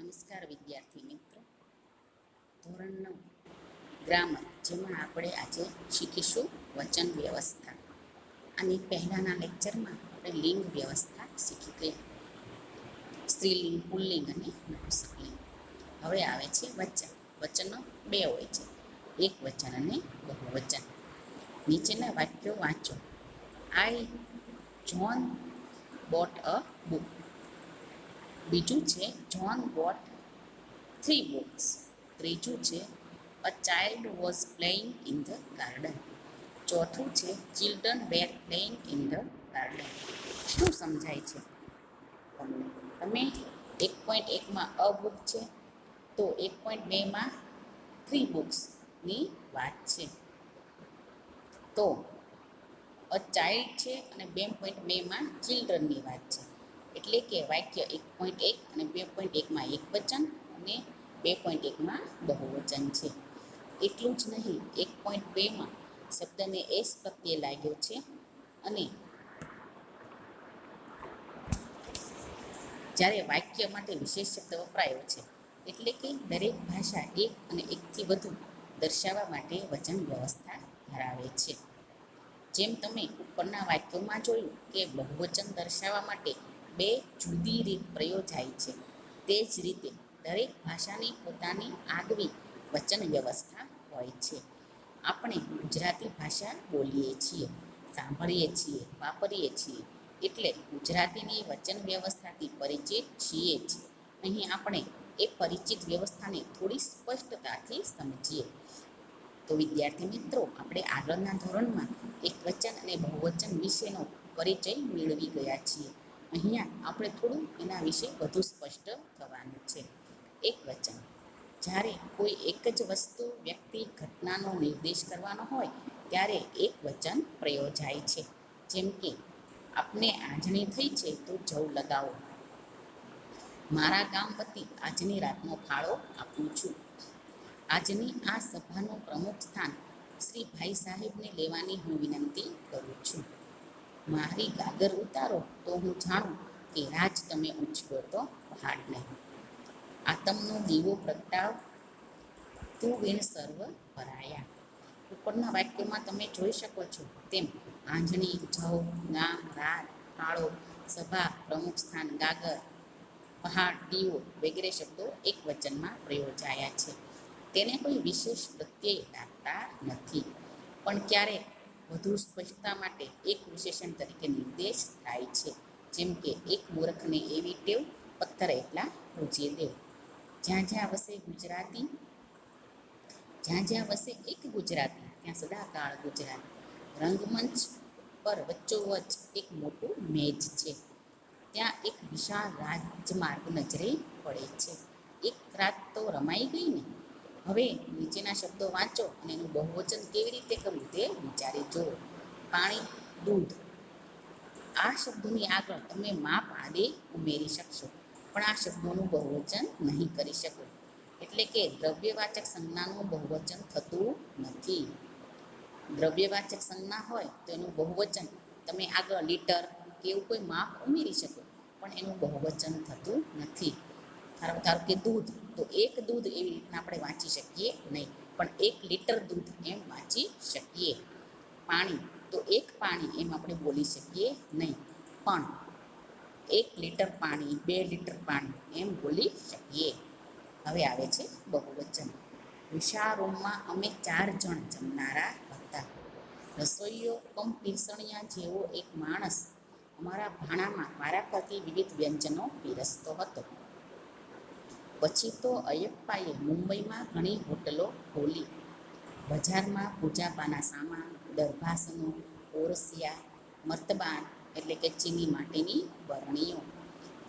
નમસ્કાર વિદ્યાર્થી મિત્રો. ધોરણ 9 ગ્રામર, જેમાં આપણે આજે શીખીશું વચન વ્યવસ્થા. આની પહેલાંના લેક્ચરમાં આપણે લિંગ વ્યવસ્થા શીખી ગયા, સ્ત્રીલિંગ, પુલ્લિંગ અને નપુંસકલિંગ. હવે આવે છે વચન. વચનો બે હોય છે, એક વચન અને બહુવચન. નીચેના વાક્યો વાંચો. આઈ જોન બોટ અ બુક. બીજું છે જોન બોટ 3 books. ત્રીજું છે a child was playing in the garden. ચોથું છે children were playing in the garden. શું સમજાય છે તમે 1.1માં અ બુક છે, તો 1.2માં 3 booksની વાત છે. તો અ ચાઇલ્ડ છે અને 2.2માં ચિલ્ડ્રનની વાત છે. એટલે કે વાક્ય 1.1 અને 2.1માં એક વચન અને 2.1માં બહુવચન છે. એટલું જ નહીં, 1.2માં શબ્દને એસ પ્રત્યે લાગ્યો છે અને જ્યારે વાક્ય માટે વિશેષ શબ્દ વપરાયો છે. એટલે કે દરેક ભાષા એક અને એકથી વધુ દર્શાવવા માટે વચન વ્યવસ્થા ધરાવે છે. જેમ તમે ઉપરના વાક્યોમાં જોયું કે બહુવચન દર્શાવવા માટે બે જુદી રીત પ્રયોજાય છે, તે જ રીતે દરેક ભાષાની પોતાની આગવી વચન વ્યવસ્થા હોય છે. આપણે ગુજરાતી ભાષા બોલીએ છીએ, સાંભળીએ છીએ, વાપરીએ છીએ, એટલે ગુજરાતીની વચન વ્યવસ્થાથી પરિચિત છીએ જ. અહીં આપણે એ પરિચિત વ્યવસ્થાને થોડી સ્પષ્ટતાથી સમજીએ. તો વિદ્યાર્થી મિત્રો, આપણે આગળના ધોરણમાં એક વચન અને બહુવચન વિશેનો પરિચય મેળવી ગયા છીએ. અહીંયા આપણે થોડું એના વિશે વધુ સ્પષ્ટ થવાનું છે. એક વચન, જ્યારે કોઈ એક જ વસ્તુ, વ્યક્તિ, ઘટનાનો નિર્દેશ કરવાનો હોય ત્યારે એક વચન પ્રયોજાય છે. જેમ કે આપને આંજણી થઈ છે તો જવ લગાવો. મારા ગામ વતી આજની રાતનો ફાળો આપું છું. આજની આ સભાનું પ્રમુખ સ્થાન શ્રી ભાઈ સાહેબને લેવાની હું વિનંતી કરું છું. મારી ગાગર ઉતારો તો હું જાણું કે રાજ તમે ઉંચકો તો પહાડ નહીં. આતમનો દીવો પ્રગટાવ, તું વીણ સર્વ ભરાયા. ઉપરના વાક્યોમાં તમે જોઈ શકો છો તેમ આંજણી, જવ, ગામ, રાત, ફાળો, સભા, પ્રમુખ સ્થાન, ગાગર, પહાડ, દીવો વગેરે શબ્દો એક વચનમાં પ્રયોજાયા છે. તેને કોઈ વિશેષ પ્રત્યય લાગતા નથી, પણ ક્યારેક વધુ સ્પષ્ટતા માટે એક વિશેષણ તરીકે નિર્દેશ થાય છે. જેમ કે એક મૂર્ખને એવી ટેવ, પથ્થર એટલા પૂજ્ય દેવ. જ્યાં જ્યાં વસે ગુજરાતી, જ્યાં જ્યાં વસે એક ગુજરાતી, ત્યાં સદાકાળ ગુજરાતી. રંગમંચ પર વચ્ચોવચ એક મોટું મેજ છે, ત્યાં એક વિશાળ રાજમાર્ગ નજરે પડે છે. એક રાત તો રમાઈ ગઈ ને. હવે નીચેના શબ્દો વાંચો અને એનું બહુવચન કેવી રીતે કરવું તે વિચારી જુઓ. પાણી, દૂધ. આ શબ્દોની આગળ તમે માપ આદે ઉમેરી શકશો, પણ આ શબ્દોનું બહુવચન નહીં કરી શકો. એટલે કે દ્રવ્યવાચક સંજ્ઞાનું બહુવચન થતું નથી. દ્રવ્યવાચક સંજ્ઞા હોય તો એનું બહુવચન તમે આગળ લીટર કે એવું કોઈ માપ ઉમેરી શકો, પણ એનું બહુવચન થતું નથી. ધારો કે દૂધ, તો એક દૂધ એવી રીતના આપણે વાંચી શકીએ નહીં, પણ 1 લીટર દૂધ એમ વાંચી શકીએ. પાણી, તો એક પાણી એમ આપણે બોલી શકીએ નહીં, પણ 1 લીટર પાણી, 2 લીટર પાણી એમ બોલી શકીએ. હવે આવે છે બહુવચન. વિશાળ રૂમમાં અમે 4 જણ જમનારા હતા. રસોઈયો કમ પીરસણિયા જેવો એક માણસ અમારા ભાણામાં વારાફરતી વિવિધ વ્યંજનો પીરસતો હતો. પછી તો અયપ્પાએ મુંબઈમાં ઘણી હોટલો ખોલી. બજારમાં પૂજાપાના સામાન, દરભાસનો, ઓરસિયા, મર્તબાન એટલે કે ચીની માટેની બરણીઓ,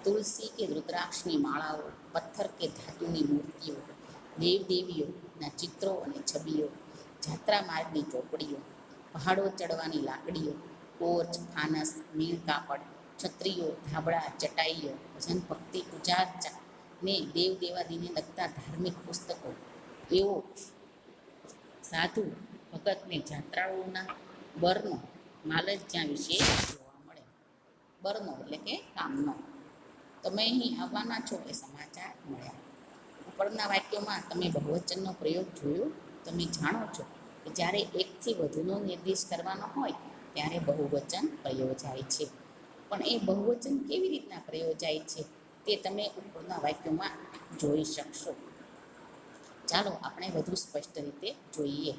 તુલસી કે રુદ્રાક્ષની માળાઓ, પથ્થર કે ધાતુની મૂર્તિઓ, દેવદેવીઓના ચિત્રો અને છબીઓ, જાત્રા માર્ગની ચોપડીઓ, પહાડો ચડવાની લાકડીઓ, ટોર્ચ, ફાનસ, મીણ કાપડ, છત્રીઓ, ધાબળા, ચટાઈઓ, ભજન ભક્તિ, પૂજા ને દેવ દેવાદીને લગતા ધાર્મિક પુસ્તકો, એવો સાધુ ભગતને જાત્રાળુઓના બરનો માલ જ જ્યાં વિશે જોવા મળે. બરનો એટલે કે કામનો. તમે અહીં આવવાના છો એ સમાચાર મળ્યા. ઉપરના વાક્યોમાં તમે બહુવચનનો પ્રયોગ જોયો. તમે જાણો છો કે જ્યારે એકથી વધુનો નિર્દેશ કરવાનો હોય ત્યારે બહુવચન પ્રયોજાય છે. પણ એ બહુવચન કેવી રીતના પ્રયોજાય છે તે તમે ઉપરના વાક્યોમાં જોઈ શકશો. ચાલો આપણે વધુ સ્પષ્ટ રીતે જોઈએ.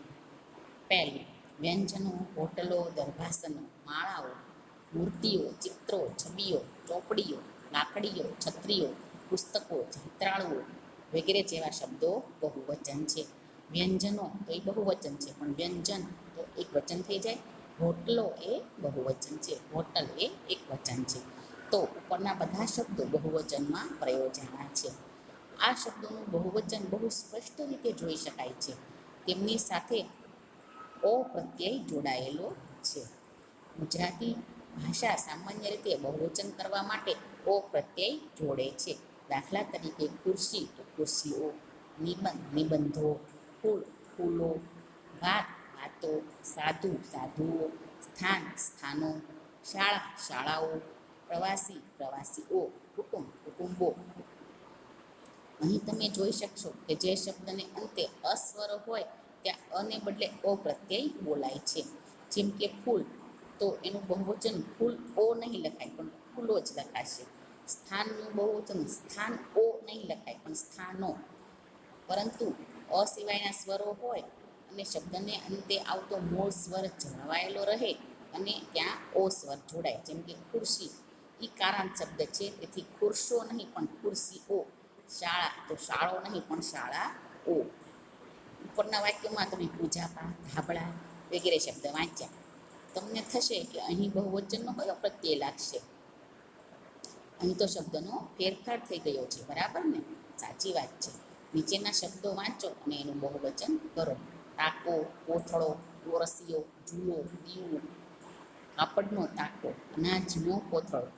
પહેલું, વ્યંજનો, હોટલો, દરભાસનો, માળાઓ, મૂર્તિઓ, ચિત્રો, છબીઓ, ચોપડીઓ, લાકડીઓ, છત્રીઓ, પુસ્તકો, ચિત્રાળુઓ વગેરે જેવા શબ્દો બહુવચન છે. વ્યંજનો તો એ બહુવચન છે, પણ વ્યંજન તો એક વચન થઈ જાય. હોટલો એ બહુવચન છે, હોટલ એ એક વચન છે. તો ઉપરના બધા શબ્દો બહુવચનમાં પ્રયોજાના છે. આ શબ્દોનું બહુવચન બહુ સ્પષ્ટ રીતે જોઈ શકાય છે. તેમની સાથે ઓ પ્રત્યય જોડાયેલો છે. ગુજરાતી ભાષા સામાન્ય રીતે બહુવચન કરવા માટે ઓ પ્રત્યય જોડે છે. દાખલા તરીકે ખુરશી તો ખુરશીઓ, નિબંધ નિબંધો, ફૂલ ફૂલો, વાત વાતો, સાધુ સાધુઓ, સ્થાન સ્થાનો, શાળા શાળાઓ, પ્રવાસી પ્રવાસીઓ, કુટુંબ કુટુંબો. અહીં તમે જોઈ શકશો કે જે શબ્દને અંતે અસ્વર હોય ત્યાં અને બદલે ઓ પ્રત્યય બોલાય છે. જેમ કે ફૂલ તો એનું બહુવચન ફૂલ ઓ નહીં લખાય, પણ ફૂલો જ લખાશે. સ્થાનનું બહુવચન સ્થાન ઓ નહીં લખાય, પણ સ્થાનો. પરંતુ અ સિવાયના સ્વરો હોય અને શબ્દને અંતે આવતો મૂળ સ્વર જળવાયેલો રહે અને ત્યાં ઓ સ્વર જોડાય, જેમ કે ખુરશી એ કારાંત શબ્દ છે, તેથી ખુરશો નહીં પણ ખુરશીઓ. શાળા તો શાળો નહીં પણ શાળાઓ. ઉપરના વાક્યોમાં તમે પૂજા પાઠ, ધાબળા વગેરે શબ્દ વાંચ્યા. તમને થશે કે અહીં બહુવચનનો કયો પ્રત્યય લાગશે. અહીં તો શબ્દનો ફેરફાર થઈ ગયો છે, બરાબર ને? સાચી વાત છે. નીચેના શબ્દો વાંચો અને એનું બહુવચન કરો. તાકો, કોથળો, ઓરસીયો, ઝૂલો, દીવો, કાપડનો તાકો, અનાજનો કોથળો.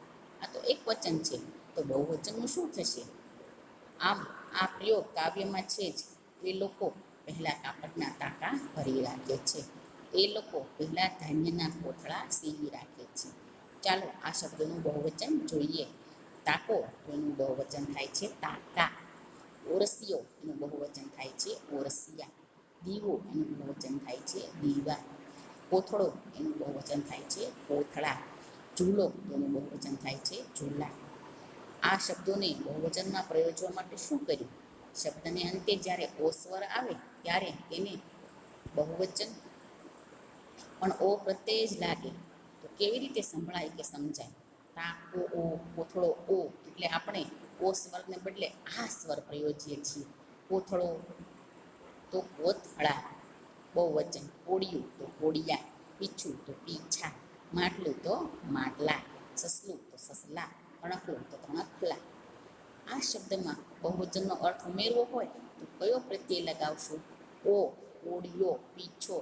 આ તો એક વચન છે, તો બહુવચનનું શું થશે? આમ આ પ્રયોગ કાવ્યમાં છે જ. એ લોકો પહેલાં કાપડના તાકા ભરી રાખે છે. એ લોકો પહેલાં ધાન્યના કોથળા સીવી રાખે છે. ચાલો આ શબ્દનું બહુવચન જોઈએ. તાકો એનું બહુવચન થાય છે તાકા. ઓરસીયો એનું બહુવચન થાય છે ઓરસિયા. દીવો એનું બહુવચન થાય છે દીવા. કોથળો એનું બહુવચન થાય છે કોથળા. ઝૂલો એનું બહુવચન થાય છે ઝૂલા. આ શબ્દોને બહુવચનમાં પ્રયોજવા માટે શું કર્યું? શબ્દને અંતે જ્યારે ઓ સ્વર આવે ત્યારે તેને બહુવચન પણ ઓ પ્રત્યય જ લાગે તો કેવી રીતે સંભળાય કે સમજાય? તાકો ઓ, કોથળો ઓ, એટલે આપણે ઓ સ્વરને બદલે આ સ્વર પ્રયોજીએ છીએ. કોથળો તો કોથળા બહુવચન. કોડિયું તો કોડિયા. પીછું તો પીછા. માટલું તો માટલા. સસલું તો સસલા. તણખલું તો તણખલા. આ શબ્દમાં બહુવચનનો અર્થ ઉમેરવો હોય તો કયો પ્રત્યય લગાવશો? ઓ. કોડિયો, પીછો.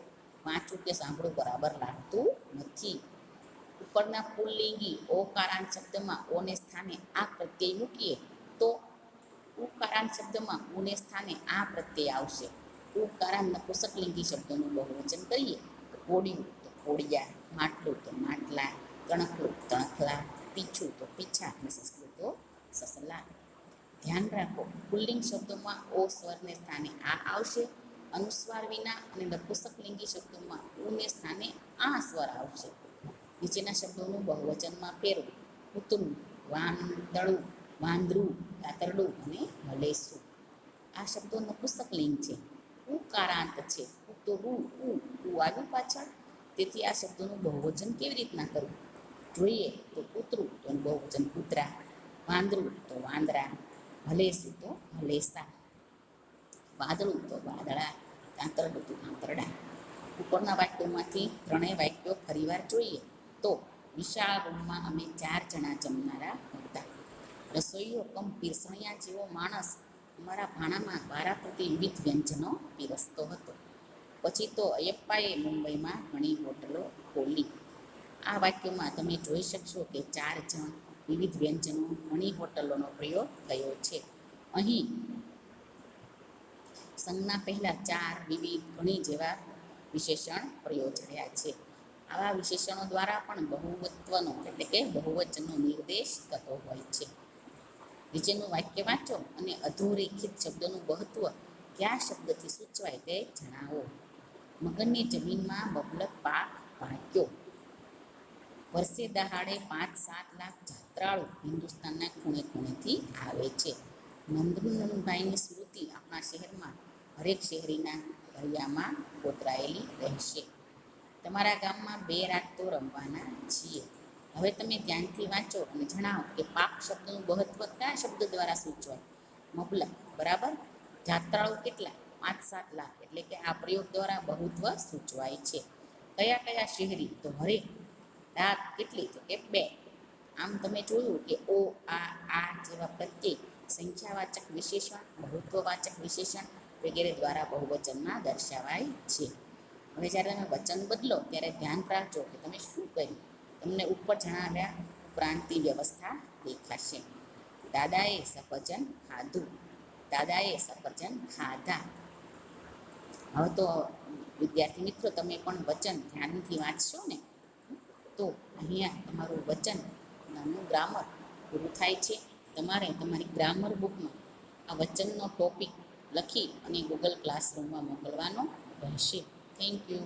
વાંચું કે સાંભળું બરાબર લાગતું નથી. ઉપરના પુલ્લિંગી ઓકારાંત શબ્દમાં ઓને સ્થાને આ પ્રત્યય મૂકીએ તો ઉકારાંત શબ્દમાં ઉને સ્થાને આ પ્રત્યય આવશે. ઉકારાંત નપુંસકલિંગી શબ્દોનું બહુવચન કરીએ તો કોડિયું તો કોડિયા, માટલું તો માટલા, તણખલું તણખલા, પીછું તો પીછા અને સસલું તો સસલા. ધ્યાન રાખો, પુલ્લિંગ શબ્દોમાં ઓ સ્વરને સ્થાને આ આવશે. અનુસ્વાર વિના અને નપુંસકલિંગી શબ્દોમાં ઉને સ્થાને આ સ્વર આવશે. નીચેના શબ્દોનું બહુવચનમાં ફેરવું. કૂતરું, વાંદળું, વાંદરું, કાતરડું અને હલેસું. આ શબ્દો નપુંસકલિંગ છે, ઉકારાંત છે. કૂતરું ઉ આવ્યું પાછળ, તેથી આ શબ્દોનું બહુવચન કેવી રીતના કરવું? જોઈએ તો કૂતરું તો એનું બહુવચન કૂતરા, વાંદરું તો વાંદરા, હલેસું તો હલેસા, વાદળું તો વાદળા, કાંતરડું તો કાંતરડા. ઉપરના વાક્યોમાંથી ત્રણેય વાક્યો ફરીવાર જોઈએ તો વિશાળ રૂમમાં અમે 4 જણા જમનારા હતા. રસોઈયો કમ પીરસણિયા જેવો માણસ અમારા ભાણામાં વારાફરતી વિવિધ વ્યંજનો પીરસતો હતો. પછી તો અયપ્પાએ મુંબઈમાં ઘણી હોટલો ખોલી. આ વાક્યમાં તમે જોઈ શકશો કે 4 જણ, વિવિધ વ્યંજનો, ઘણી હોટલોનો પ્રયોગ થયો છે. અહીં સંજ્ઞા પહેલા 4, વિવિધ, ઘણી જેવા વિશેષણ પ્રયોજાયા છે. આવા વિશેષણો દ્વારા પણ બહુવત્વનો એટલે કે બહુવચનનો નિર્દેશ થતો હોય છે. નીચેનું વાક્ય વાંચો અને અધોરેખિત શબ્દોનું મહત્વ કયા શબ્દથી સૂચવાય તે જણાવો. મગનની જમીનમાં મબલક પાક પાક્યો. વર્ષે દહાડે 5-7 લાખ જાત્રાળુ હિન્દુસ્તાનના ખૂણે ખૂણેથી આવે છે. નંદનભાઈની સ્મૃતિ આપણા શહેરમાં હરેક શહેરીના હૈયામાં કોતરાયેલી રહેશે. તમારા ગામમાં 2 રાત તો રમવાના છીએ. હવે તમે ધ્યાનથી વાંચો અને જણાવો કે પાક શબ્દનું મહત્વ કયા શબ્દ દ્વારા સૂચવાય. મબલક, બરાબર. જાત્રાળુ કેટલા? 5-7 લાખ, એટલે કે આ પ્રયોગ દ્વારા બહુત્વ સૂચવાય છે. કયા કયા શહેરી? તો હરેક. રાત કેટલી? તો કે 2. આમ તમે જોયું કે ઓ, આ જેવા પ્રત્યય સંખ્યાવાચક વિશેષણ, બહુત્વવાચક વિશેષણ વગેરે દ્વારા બહુવચનમાં દર્શાવાય છે. હવે જ્યારે તમે વચન બદલો ત્યારે ધ્યાન રાખજો કે તમે શું કર્યું. તમને ઉપર જણાવ્યા ઉપરાંતની વ્યવસ્થા દેખાશે. દાદાએ સફરજન ખાધું. દાદાએ સફરજન ખાધા. હવે તો વિદ્યાર્થી મિત્રો તમે પણ વચન ધ્યાનથી વાંચશો ને, તો અહીંયા તમારું વચનનું ગ્રામર પૂરું થાય છે. તમારે તમારી ગ્રામર બુકમાં આ વચનનો ટોપિક લખી અને ગૂગલ ક્લાસરૂમમાં મોકલવાનો રહેશે. Thank you.